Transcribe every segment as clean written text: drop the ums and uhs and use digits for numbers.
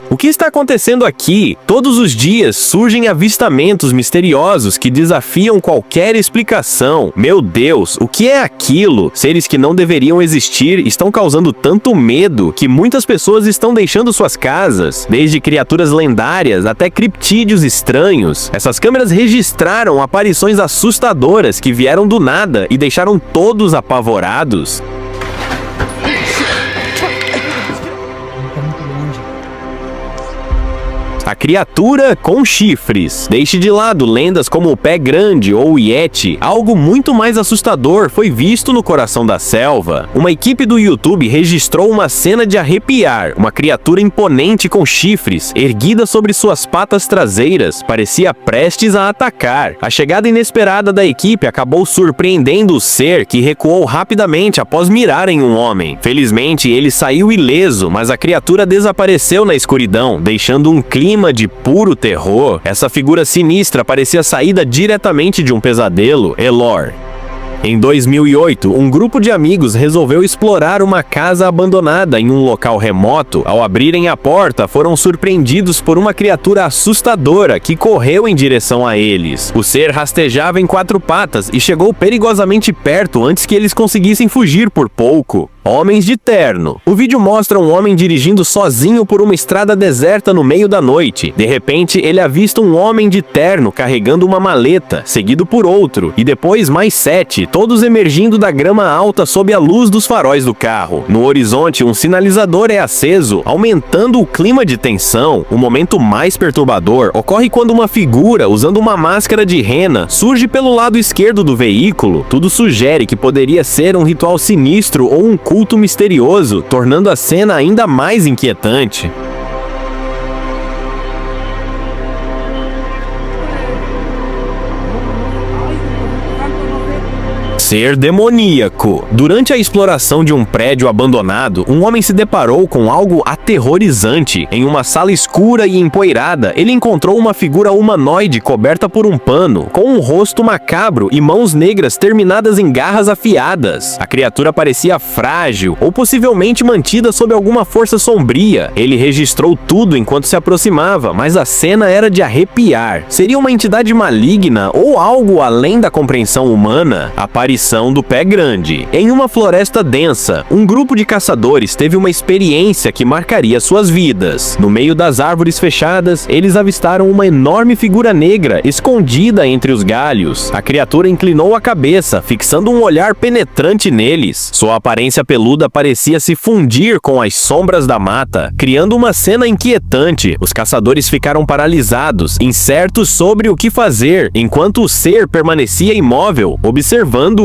O que está acontecendo aqui? Todos os dias surgem avistamentos misteriosos que desafiam qualquer explicação. Meu Deus, o que é aquilo? Seres que não deveriam existir estão causando tanto medo que muitas pessoas estão deixando suas casas, desde criaturas lendárias até criptídeos estranhos. Essas câmeras registraram aparições assustadoras que vieram do nada e deixaram todos apavorados. A criatura com chifres. Deixe de lado lendas como o Pé Grande ou o Yeti. Algo muito mais assustador foi visto no coração da selva. Uma equipe do YouTube registrou uma cena de arrepiar. Uma criatura imponente com chifres, erguida sobre suas patas traseiras, parecia prestes a atacar. A chegada inesperada da equipe acabou surpreendendo o ser, que recuou rapidamente após mirar em um homem. Felizmente, ele saiu ileso, mas a criatura desapareceu na escuridão, deixando um clima de puro terror. Essa figura sinistra parecia saída diretamente de um pesadelo, Elor. Em 2008, um grupo de amigos resolveu explorar uma casa abandonada em um local remoto. Ao abrirem a porta, foram surpreendidos por uma criatura assustadora que correu em direção a eles. O ser rastejava em 4 patas e chegou perigosamente perto antes que eles conseguissem fugir por pouco. Homens de terno. O vídeo mostra um homem dirigindo sozinho por uma estrada deserta no meio da noite. De repente, ele avista um homem de terno carregando uma maleta, seguido por outro, e depois mais 7, todos emergindo da grama alta sob a luz dos faróis do carro. No horizonte, um sinalizador é aceso, aumentando o clima de tensão. O momento mais perturbador ocorre quando uma figura, usando uma máscara de rena, surge pelo lado esquerdo do veículo. Tudo sugere que poderia ser um ritual sinistro ou um culto misterioso, tornando a cena ainda mais inquietante. Ser demoníaco. Durante a exploração de um prédio abandonado, um homem se deparou com algo aterrorizante. Em uma sala escura e empoeirada, ele encontrou uma figura humanoide coberta por um pano, com um rosto macabro e mãos negras terminadas em garras afiadas. A criatura parecia frágil, ou possivelmente mantida sob alguma força sombria. Ele registrou tudo enquanto se aproximava, mas a cena era de arrepiar. Seria uma entidade maligna ou algo além da compreensão humana? Aparição do Pé Grande. Em uma floresta densa, um grupo de caçadores teve uma experiência que marcaria suas vidas. No meio das árvores fechadas, eles avistaram uma enorme figura negra escondida entre os galhos. A criatura inclinou a cabeça, fixando um olhar penetrante neles. Sua aparência peluda parecia se fundir com as sombras da mata, criando uma cena inquietante. Os caçadores ficaram paralisados, incertos sobre o que fazer, enquanto o ser permanecia imóvel, observando-os.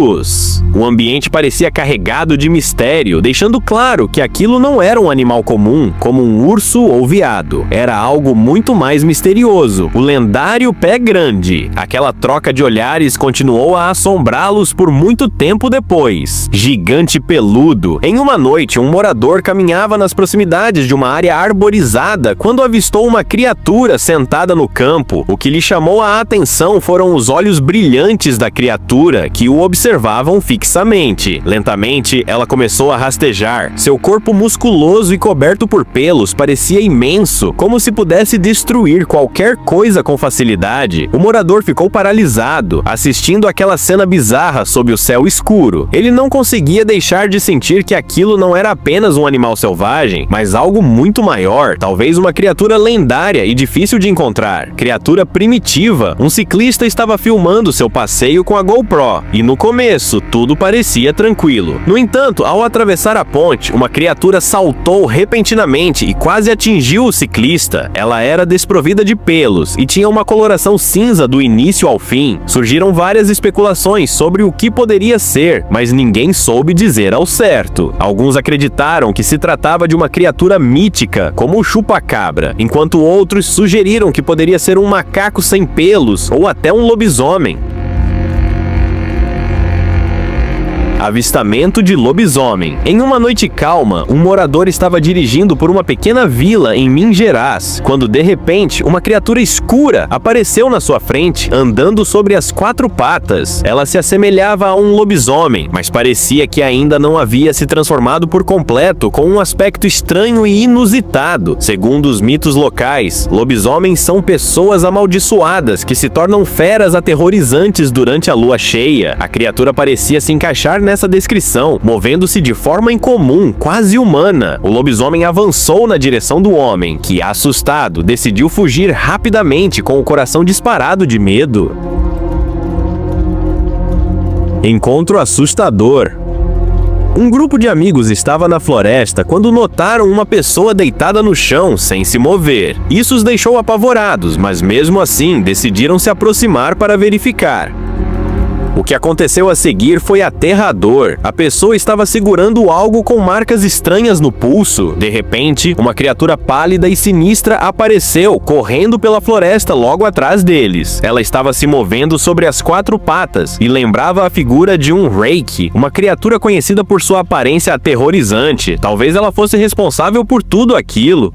O ambiente parecia carregado de mistério, deixando claro que aquilo não era um animal comum, como um urso ou veado. Era algo muito mais misterioso, o lendário Pé Grande. Aquela troca de olhares continuou a assombrá-los por muito tempo depois. Gigante peludo. Em uma noite, um morador caminhava nas proximidades de uma área arborizada quando avistou uma criatura sentada no campo. O que lhe chamou a atenção foram os olhos brilhantes da criatura, que o observavam fixamente. Lentamente, ela começou a rastejar. Seu corpo musculoso e coberto por pelos parecia imenso, como se pudesse destruir qualquer coisa com facilidade. O morador ficou paralisado, assistindo aquela cena bizarra sob o céu escuro. Ele não conseguia deixar de sentir que aquilo não era apenas um animal selvagem, mas algo muito maior, talvez uma criatura lendária e difícil de encontrar. Criatura primitiva. Um ciclista estava filmando seu passeio com a GoPro, e no começo, tudo parecia tranquilo. No entanto, ao atravessar a ponte, uma criatura saltou repentinamente e quase atingiu o ciclista. Ela era desprovida de pelos e tinha uma coloração cinza do início ao fim. Surgiram várias especulações sobre o que poderia ser, mas ninguém soube dizer ao certo. Alguns acreditaram que se tratava de uma criatura mítica, como o chupa-cabra, enquanto outros sugeriram que poderia ser um macaco sem pelos ou até um lobisomem. Avistamento de lobisomem. Em uma noite calma, um morador estava dirigindo por uma pequena vila em Minas Gerais, quando de repente uma criatura escura apareceu na sua frente, andando sobre as 4 patas. Ela se assemelhava a um lobisomem, mas parecia que ainda não havia se transformado por completo, com um aspecto estranho e inusitado. Segundo os mitos locais, lobisomens são pessoas amaldiçoadas que se tornam feras aterrorizantes durante a lua cheia. A criatura parecia se encaixar nessa descrição, movendo-se de forma incomum, quase humana. O lobisomem avançou na direção do homem, que, assustado, decidiu fugir rapidamente com o coração disparado de medo. Encontro assustador. Um grupo de amigos estava na floresta quando notaram uma pessoa deitada no chão sem se mover. Isso os deixou apavorados, mas mesmo assim decidiram se aproximar para verificar. O que aconteceu a seguir foi aterrador. A pessoa estava segurando algo com marcas estranhas no pulso. De repente, uma criatura pálida e sinistra apareceu, correndo pela floresta logo atrás deles. Ela estava se movendo sobre as 4 patas e lembrava a figura de um Reiki, uma criatura conhecida por sua aparência aterrorizante. Talvez ela fosse responsável por tudo aquilo.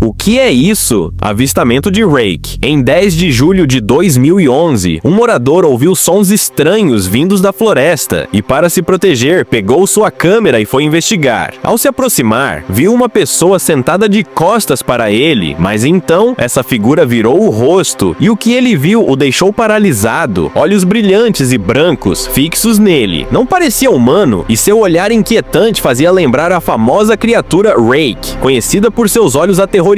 O que é isso? Avistamento de Reiki. Em 10 de julho de 2011, um morador ouviu sons estranhos vindos da floresta e, para se proteger, pegou sua câmera e foi investigar. Ao se aproximar, viu uma pessoa sentada de costas para ele, mas então essa figura virou o rosto e o que ele viu o deixou paralisado, olhos brilhantes e brancos fixos nele. Não parecia humano e seu olhar inquietante fazia lembrar a famosa criatura Reiki, conhecida por seus olhos aterrorizantes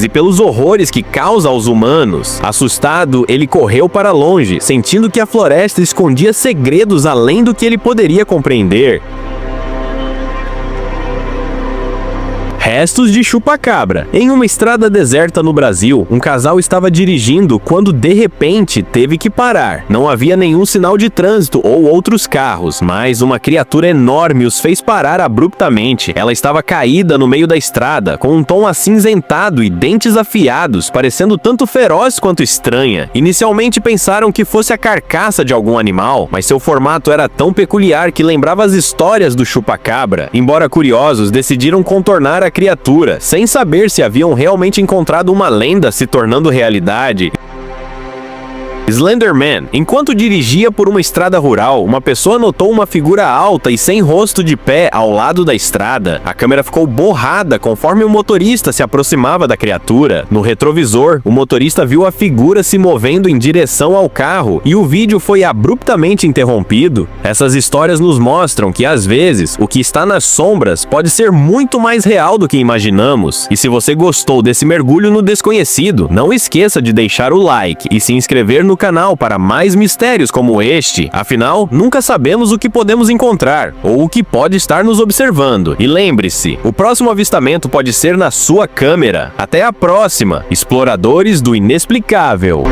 e pelos horrores que causa aos humanos. Assustado, ele correu para longe, sentindo que a floresta escondia segredos além do que ele poderia compreender. Restos de chupacabra. Em uma estrada deserta no Brasil, um casal estava dirigindo quando de repente teve que parar. Não havia nenhum sinal de trânsito ou outros carros, mas uma criatura enorme os fez parar abruptamente. Ela estava caída no meio da estrada, com um tom acinzentado e dentes afiados, parecendo tanto feroz quanto estranha. Inicialmente pensaram que fosse a carcaça de algum animal, mas seu formato era tão peculiar que lembrava as histórias do chupacabra. Embora curiosos, decidiram contornar a criatura, sem saber se haviam realmente encontrado uma lenda se tornando realidade. Slenderman. Enquanto dirigia por uma estrada rural, uma pessoa notou uma figura alta e sem rosto de pé ao lado da estrada. A câmera ficou borrada conforme o motorista se aproximava da criatura. No retrovisor, o motorista viu a figura se movendo em direção ao carro e o vídeo foi abruptamente interrompido. Essas histórias nos mostram que, às vezes, o que está nas sombras pode ser muito mais real do que imaginamos. E se você gostou desse mergulho no desconhecido, não esqueça de deixar o like e se inscrever no canal para mais mistérios como este. Afinal, nunca sabemos o que podemos encontrar ou o que pode estar nos observando. E lembre-se, o próximo avistamento pode ser na sua câmera. Até a próxima, exploradores do inexplicável!